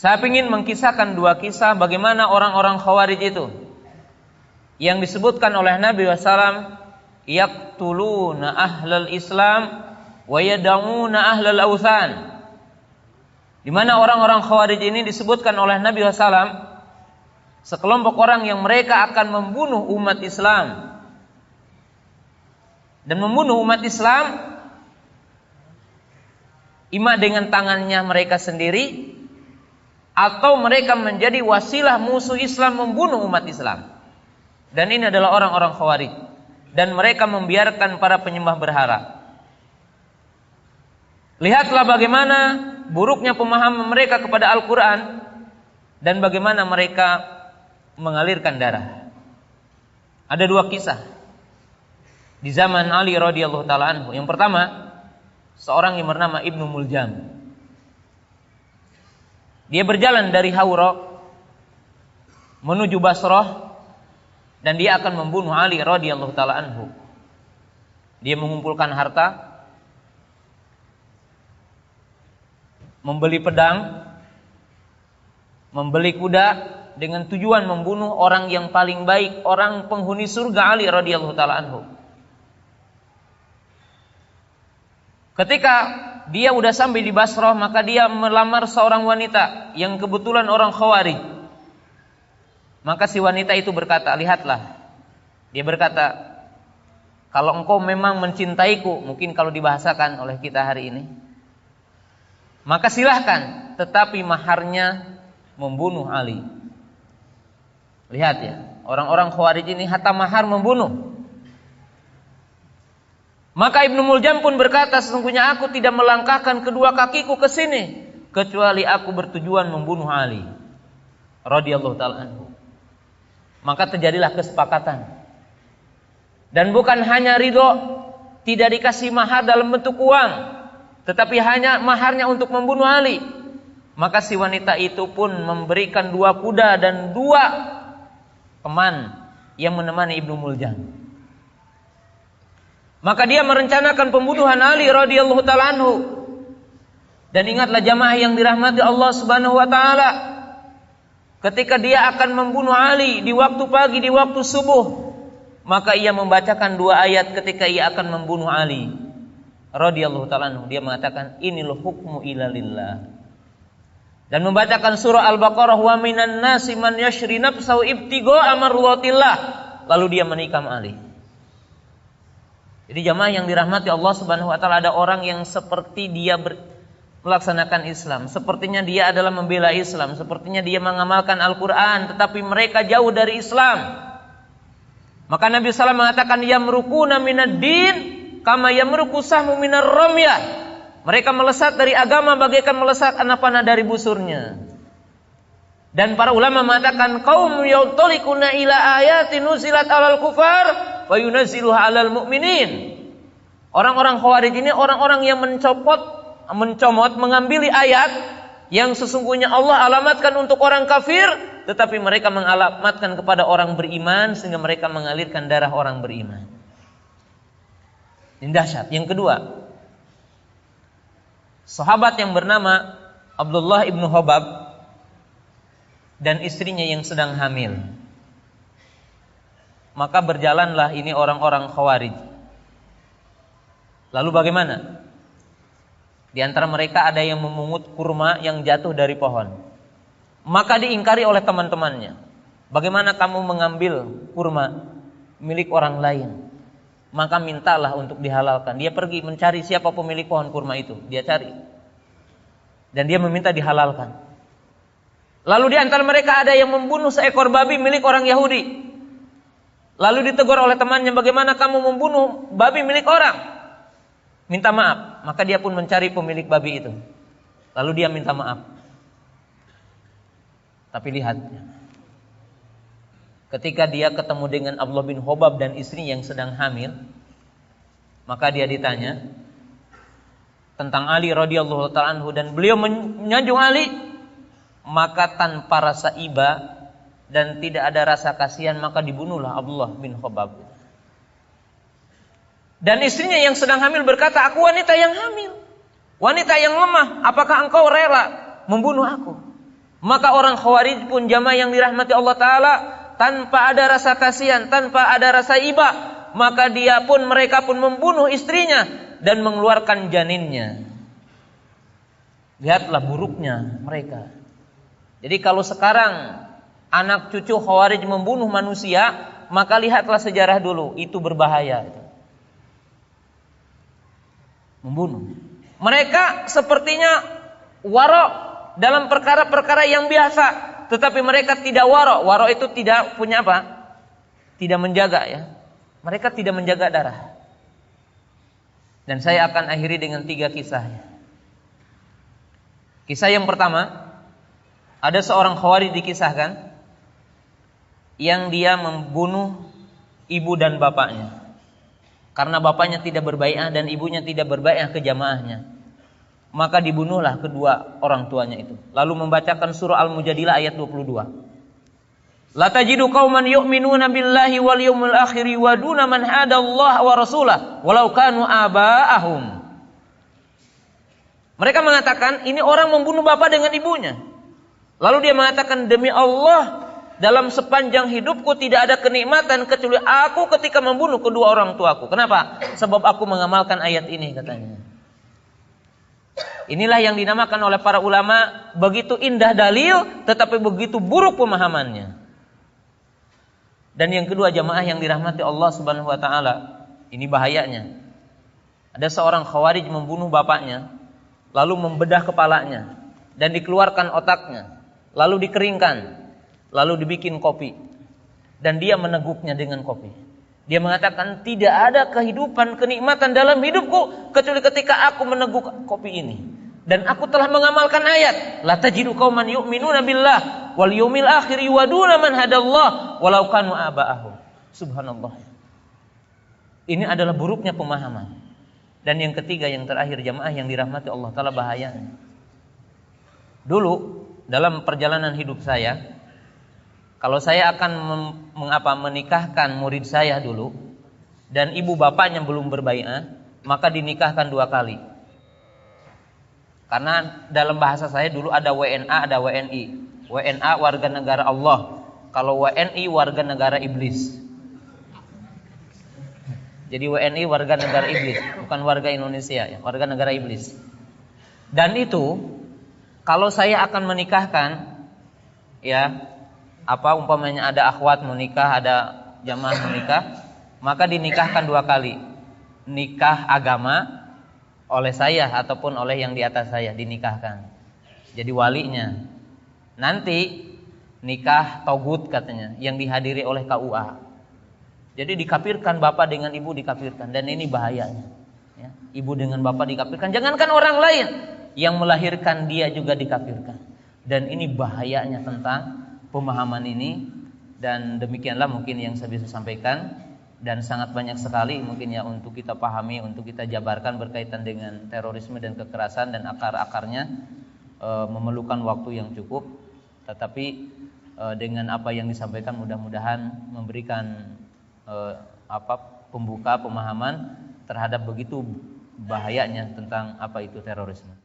Saya ingin mengkisahkan dua kisah bagaimana orang-orang Khawarij itu yang disebutkan oleh Nabi SAW, yaqtuluna ahlal Islam wa yad'una ahlal awthan. Di mana orang-orang Khawarij ini disebutkan oleh Nabi SAW sekelompok orang yang mereka akan membunuh umat Islam, dan membunuh umat Islam ima dengan tangannya mereka sendiri, atau mereka menjadi wasilah musuh Islam membunuh umat Islam. Dan ini adalah orang-orang Khawarij, dan mereka membiarkan para penyembah berhala. Lihatlah bagaimana buruknya pemahaman mereka kepada Al-Quran, dan bagaimana mereka mengalirkan darah. Ada dua kisah di zaman Ali radhiyallahu taala anhu. Yang pertama, seorang yang bernama Ibnu Muljam. Dia berjalan dari Hawra menuju Basrah, dan dia akan membunuh Ali radhiyallahu taala anhu. Dia mengumpulkan harta, membeli pedang, membeli kuda, dengan tujuan membunuh orang yang paling baik, orang penghuni surga, Ali radhiyallahu taala anhu. Ketika dia udah sampai di Basrah, maka dia melamar seorang wanita yang kebetulan orang Khawarij. Maka si wanita itu berkata, lihatlah, dia berkata, kalau engkau memang mencintaiku, mungkin kalau dibahasakan oleh kita hari ini, maka silahkan, tetapi maharnya membunuh Ali. Lihat ya, orang-orang Khawarij ini hatta mahar membunuh. Maka Ibnu Muljam pun berkata, sesungguhnya aku tidak melangkahkan kedua kakiku ke sini kecuali aku bertujuan membunuh Ali radhiyallahu taala anhu. Maka terjadilah kesepakatan. Dan bukan hanya ridho, tidak dikasih mahar dalam bentuk uang, tetapi hanya maharnya untuk membunuh Ali. Maka si wanita itu pun memberikan 2 kuda dan 2 teman yang menemani Ibnu Muljam. Maka dia merencanakan pembunuhan Ali radhiyallahu taala anhu. Dan ingatlah jamaah yang dirahmati Allah Subhanahu wa taala, ketika dia akan membunuh Ali di waktu pagi, di waktu subuh, maka ia membacakan 2 ayat ketika ia akan membunuh Ali radhiyallahu taala anhu. Dia mengatakan, inil hukmu illa lillah. Dan membacakan surah Al-Baqarah, wa minan nasi man yashri nafsahu ibtigha'a mardatillah. Lalu dia menikam Ali. Jadi jamaah yang dirahmati Allah Subhanahu wa taala, ada orang yang seperti dia melaksanakan Islam, sepertinya dia adalah membela Islam, sepertinya dia mengamalkan Al-Qur'an, tetapi mereka jauh dari Islam. Maka Nabi SAW mengatakan, yamrukuna minad din kama yamruku sahmu minar ramyah. Mereka melesat dari agama bagaikan melesat anak panah dari busurnya. Dan para ulama mengatakan, qaum yautolikuna ila ayatin nuzilat alal kufar wa yunazziluha alal mu'minin. Orang-orang Khawarij ini orang-orang yang mencomot, mengambil ayat yang sesungguhnya Allah alamatkan untuk orang kafir, tetapi mereka mengalamatkan kepada orang beriman, sehingga mereka mengalirkan darah orang beriman. Ini dahsyat. Yang kedua, sahabat yang bernama Abdullah ibnu Hobab dan istrinya yang sedang hamil. Maka berjalanlah ini orang-orang Khawarij. Lalu bagaimana? Di antara mereka ada yang memungut kurma yang jatuh dari pohon. Maka diingkari oleh teman-temannya. Bagaimana kamu mengambil kurma milik orang lain? Maka mintalah untuk dihalalkan. Dia pergi mencari siapa pemilik pohon kurma itu. Dia cari. Dan dia meminta dihalalkan. Lalu di antara mereka ada yang membunuh seekor babi milik orang Yahudi. Lalu ditegur oleh temannya, bagaimana kamu membunuh babi milik orang? Minta maaf. Maka dia pun mencari pemilik babi itu. Lalu dia minta maaf. Tapi lihat, ketika dia ketemu dengan Abdullah bin Hobab dan istri yang sedang hamil, maka dia ditanya tentang Ali radhiyallahu ta'ala anhu, dan beliau menyanjung Ali. Maka tanpa rasa iba dan tidak ada rasa kasihan, maka dibunuhlah Abdullah bin Hobab. Dan istrinya yang sedang hamil berkata, aku wanita yang hamil, wanita yang lemah, apakah engkau rela membunuh aku? Maka orang Khawarij pun jamaah yang dirahmati Allah Ta'ala, tanpa ada rasa kasihan, tanpa ada rasa iba, maka mereka pun membunuh istrinya dan mengeluarkan janinnya. Lihatlah buruknya mereka. Jadi kalau sekarang anak cucu Khawarij membunuh manusia, maka lihatlah sejarah dulu, itu berbahaya. Membunuh. Mereka sepertinya waro' dalam perkara-perkara yang biasa, tetapi mereka tidak waro'. Waro' itu tidak punya apa? Tidak menjaga ya. Mereka tidak menjaga darah. Dan saya akan akhiri dengan 3 kisah. Kisah yang pertama, ada seorang Khawarij dikisahkan yang dia membunuh ibu dan bapaknya. Karena bapaknya tidak berbai'ah dan ibunya tidak berbai'ah ke jamaahnya, maka dibunuhlah kedua orang tuanya itu. Lalu membacakan surah Al-Mujadilah ayat 22. La tajidu qauman yu'minuna billahi wal yawmil akhir wa duna man hadallaha wa rasulahu walau kanu aba'ahum. Mereka mengatakan ini orang membunuh bapak dengan ibunya. Lalu dia mengatakan, demi Allah, dalam sepanjang hidupku tidak ada kenikmatan kecuali aku ketika membunuh kedua orang tuaku. Kenapa? Sebab aku mengamalkan ayat ini, katanya. Inilah yang dinamakan oleh para ulama begitu indah dalil tetapi begitu buruk pemahamannya. Dan yang kedua, jamaah yang dirahmati Allah Subhanahu wa taala, ini bahayanya. Ada seorang Khawarij membunuh bapaknya, lalu membedah kepalanya dan dikeluarkan otaknya, lalu dikeringkan, lalu dibikin kopi dan dia meneguknya dengan kopi. Dia mengatakan, tidak ada kehidupan, kenikmatan dalam hidupku kecuali ketika aku meneguk kopi ini. Dan aku telah mengamalkan ayat, la tajidu qauman yu'minuna billah wal yawmil akhir yuwaduna man hadallah walau kanu aba'ahum. Subhanallah. Ini adalah buruknya pemahaman. Dan yang ketiga, yang terakhir, jamaah yang dirahmati Allah Ta'ala, bahayanya. Dulu dalam perjalanan hidup saya, kalau saya akan menikahkan murid saya dulu dan ibu bapaknya belum berbai'ah, maka dinikahkan 2 kali. Karena dalam bahasa saya dulu ada WNA, ada WNI. WNA warga negara Allah, kalau WNI warga negara iblis. Jadi WNI warga negara iblis, bukan warga Indonesia ya, warga negara iblis. Dan itu kalau saya akan menikahkan ya, umpamanya ada akhwat menikah, ada jamaah menikah, maka dinikahkan 2 kali. Nikah agama oleh saya ataupun oleh yang di atas saya dinikahkan. Jadi walinya. Nanti nikah togut katanya yang dihadiri oleh KUA. Jadi dikafirkan bapak dengan ibu, dikafirkan, dan ini bahayanya. Ya, ibu dengan bapak dikafirkan. Jangankan orang lain, yang melahirkan dia juga dikafirkan. Dan ini bahayanya tentang pemahaman ini. Dan demikianlah mungkin yang saya bisa sampaikan. Dan sangat banyak sekali mungkin ya untuk kita pahami, untuk kita jabarkan berkaitan dengan terorisme dan kekerasan dan akar-akarnya, memerlukan waktu yang cukup. Tetapi dengan apa yang disampaikan mudah-mudahan memberikan pembuka pemahaman terhadap begitu bahayanya tentang apa itu terorisme.